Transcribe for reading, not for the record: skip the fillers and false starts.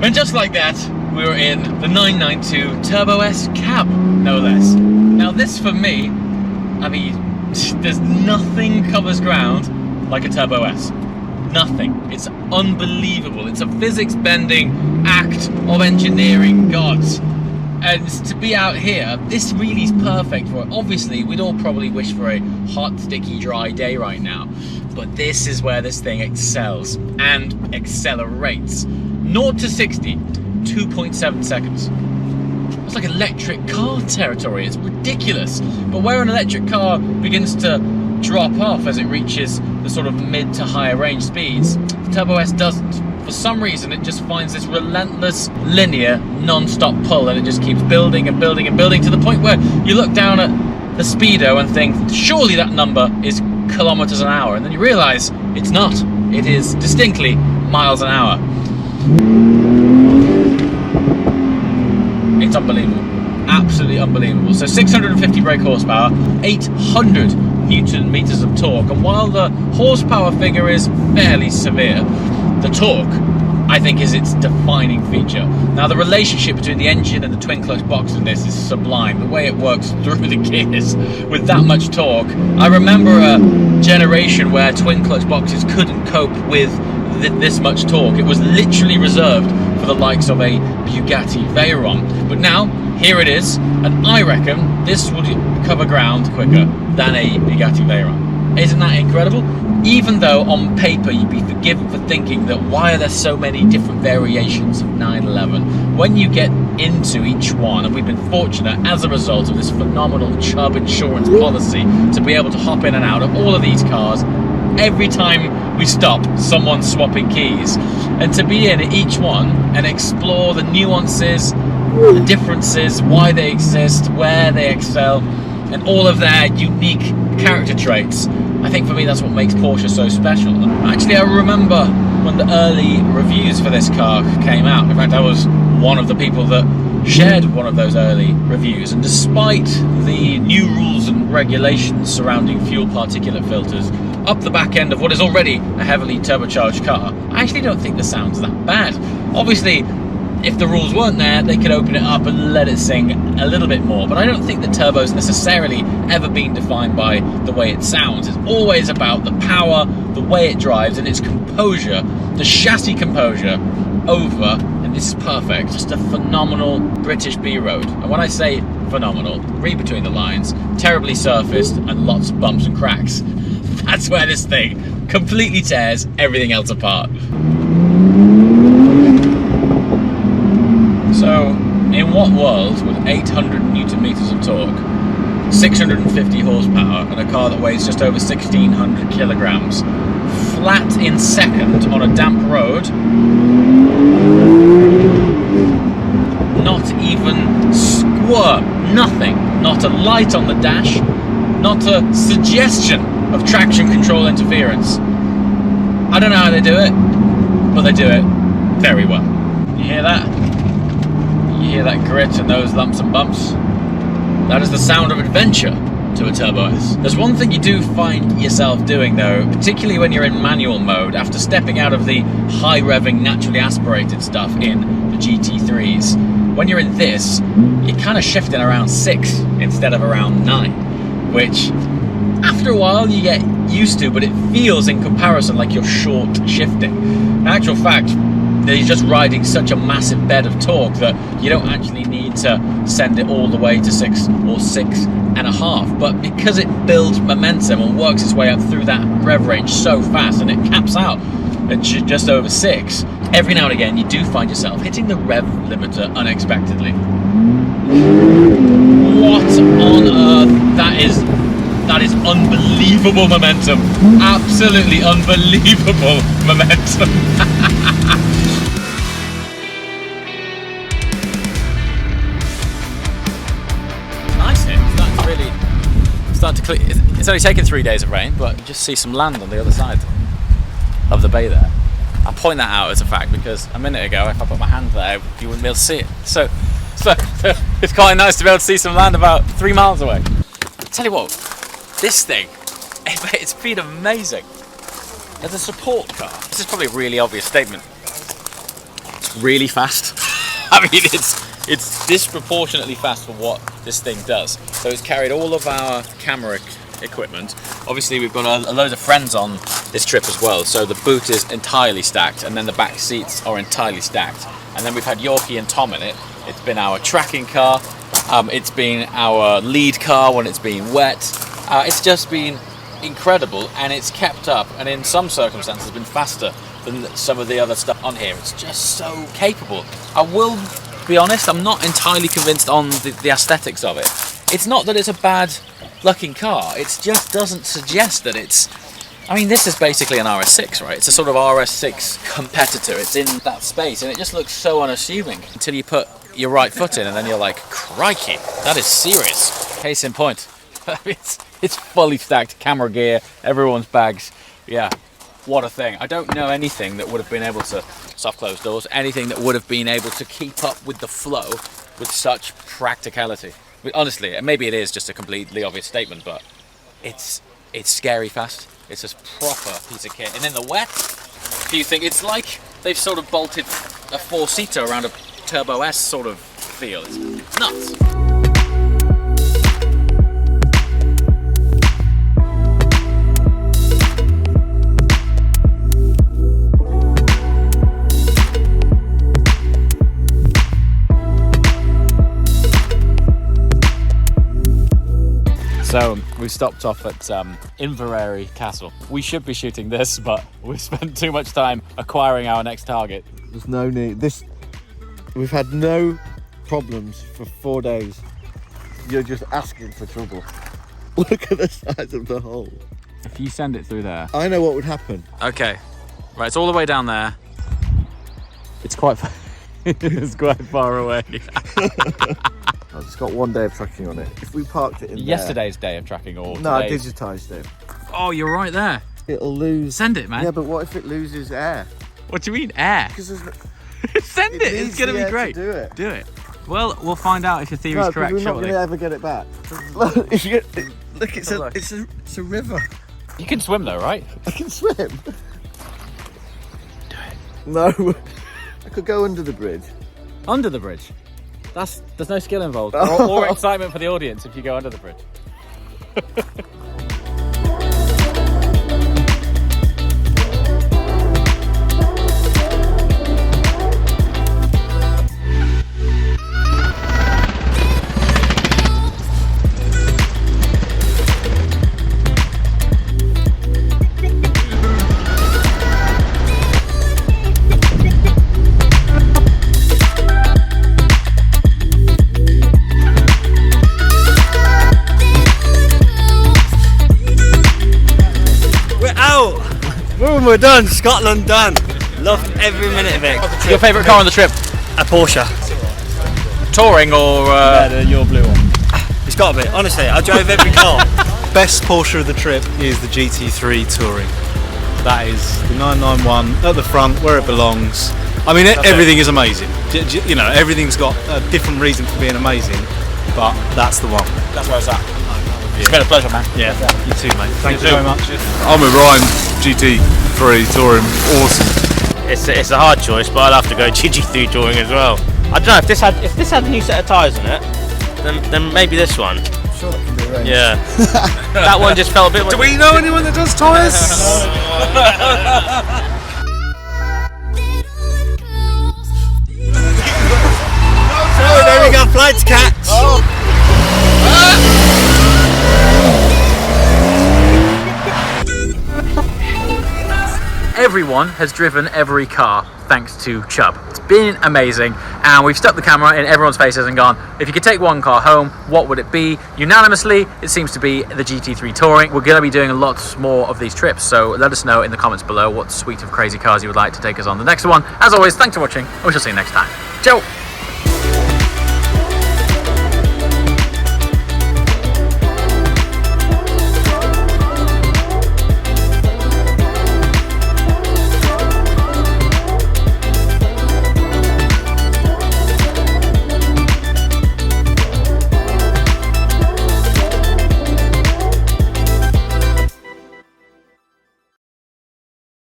And just like that, we were in the 992 Turbo S cab, no less. Now this for me, I mean, there's nothing covers ground like a Turbo S. Nothing. It's unbelievable. It's a physics-bending act of engineering gods. And to be out here, this really is perfect for it. Obviously, we'd all probably wish for a hot, sticky, dry day right now. But this is where this thing excels and accelerates. 0 to 60, 2.7 seconds. It's like electric car territory. It's ridiculous. But where an electric car begins to drop off as it reaches the sort of mid to higher range speeds, the Turbo S doesn't. For some reason, it just finds this relentless, linear, non-stop pull, and it just keeps building and building and building to the point where you look down at the speedo and think, surely that number is kilometers an hour, and then you realize it's not. It is distinctly miles an hour. It's unbelievable. Absolutely unbelievable. So 650 brake horsepower, 800 Newton meters of torque, and while the horsepower figure is fairly severe, the torque, I think, is its defining feature. Now, the relationship between the engine and the twin clutch box in this is sublime. The way it works through the gears with that much torque. I remember a generation where twin clutch boxes couldn't cope with this much torque. It was literally reserved for the likes of a Bugatti Veyron. But now, here it is, and I reckon this would cover ground quicker than a Bugatti Veyron. Isn't that incredible? Even though on paper you'd be forgiven for thinking that why are there so many different variations of 911, when you get into each one, and we've been fortunate as a result of this phenomenal Chubb insurance policy to be able to hop in and out of all of these cars. Every time we stop, someone's swapping keys, and to be in each one and explore the nuances, the differences, why they exist, where they excel, and all of their unique character traits. I think for me that's what makes Porsche so special. Actually, I remember when the early reviews for this car came out. In fact, I was one of the people that shared one of those early reviews, and despite the new rules and regulations surrounding fuel particulate filters up the back end of what is already a heavily turbocharged car, I actually don't think the sound's that bad. Obviously, if the rules weren't there, they could open it up and let it sing a little bit more, but I don't think the turbo's necessarily ever been defined by the way it sounds. It's always about the power, the way it drives, and its composure, the chassis composure over, and this is perfect, just a phenomenal British B-road. And when I say phenomenal, read between the lines, terribly surfaced and lots of bumps and cracks. That's where this thing completely tears everything else apart. So, in what world would 800 Newton meters of torque, 650 horsepower, and a car that weighs just over 1,600 kilograms, flat in second on a damp road, not even squirm, nothing, not a light on the dash, not a suggestion of traction control interference? I don't know how they do it, but they do it very well. You hear that? You hear that grit and those lumps and bumps? That is the sound of adventure to a Turbo S. There's one thing you do find yourself doing though, particularly when you're in manual mode, after stepping out of the high revving, naturally aspirated stuff in the GT3s. When you're in this, you're kind of shifting around 6 instead of around 9, which after a while you get used to, but it feels in comparison like you're short shifting. In actual fact, you're just riding such a massive bed of torque that you don't actually need to send it all the way to 6 or 6.5. But because it builds momentum and works its way up through that rev range so fast, and it caps out at just over 6, every now and again you do find yourself hitting the rev limiter unexpectedly. What on earth? That is unbelievable momentum. Absolutely unbelievable momentum. Nice here. Starting to clear. It's only taken 3 days of rain, but you just see some land on the other side of the bay there. I'll point that out as a fact because a minute ago, if I put my hand there, you wouldn't be able to see it. So it's quite nice to be able to see some land about 3 miles away. Tell you what, this thing, it's been amazing. As a support car, this is probably a really obvious statement. really fast. I mean, it's disproportionately fast for what this thing does. So it's carried all of our camera equipment. Obviously we've got a load of friends on this trip as well, so the boot is entirely stacked, and then the back seats are entirely stacked, and then we've had Yorkie and Tom in it. It's been our tracking car, it's been our lead car when it's been wet. It's just been incredible, and it's kept up, and in some circumstances been faster than some of the other stuff on here. It's just so capable. I will be honest, I'm not entirely convinced on the aesthetics of it. It's not that it's a bad looking car, it just doesn't suggest that it's... I mean, this is basically an RS6, right? It's a sort of RS6 competitor. It's in that space, and it just looks so unassuming until you put your right foot in, and then you're like, crikey, that is serious. Case in point, it's fully stacked, camera gear, everyone's bags. Yeah, what a thing. I don't know anything that would have been able to soft close doors, anything that would have been able to keep up with the flow with such practicality. Honestly, maybe it is just a completely obvious statement, but it's scary fast. It's a proper piece of kit. And in the wet, do you think it's like they've sort of bolted a four-seater around a Turbo S sort of feel? It's nuts. So we've stopped off at Inverary Castle. We should be shooting this, but we've spent too much time acquiring our next target. There's no need. We've had no problems for 4 days. You're just asking for trouble. Look at the size of the hole. If you send it through there. I know what would happen. Okay, right, it's all the way down there. It's quite far, it's quite far away. I've just got 1 day of tracking on it. If we parked it in Yesterday's day of tracking, or No, I today's? digitised it. Oh, you're right there. It'll lose... Send it, man. Yeah, but what if it loses air? What do you mean, air? Because there's no... Send it, it's going to be great. Do it. Do it. Well, we'll find out if your theory's correct we're not shortly. going to ever get it back. Look, look, it's a river. You can swim though, right? I can swim. Do it. No. I could go under the bridge. Under the bridge? There's no skill involved, or excitement for the audience if you go under the bridge. Boom, we're done. Scotland done. Loved every minute of it. Your favourite car on the trip? A Porsche. Touring or your blue one? It's got to be. Honestly, I drove every car. Best Porsche of the trip is the GT3 Touring. That is the 991 at the front where it belongs. I mean, everything is amazing. You know, everything's got a different reason for being amazing, but that's the one. That's where it's at. It's been a pleasure, man. Yeah, you too, mate. Thank you too. very much. I'm with Ryan, GT3 Touring, awesome. It's a hard choice, but I'll have to go GT3 Touring as well. I don't know if this had a new set of tyres on it, then maybe this one. I'm sure that can be arranged. Yeah. That one just felt a bit. Do we know anyone that does tyres? Oh, there we go, flight to catch. Everyone has driven every car thanks to Chubb. It's been amazing, and we've stuck the camera in everyone's faces and gone, if you could take one car home, what would it be? Unanimously, it seems to be the GT3 Touring. We're going to be doing lots more of these trips, so let us know in the comments below what suite of crazy cars you would like to take us on the next one. As always, thanks for watching, and we shall see you next time. Ciao!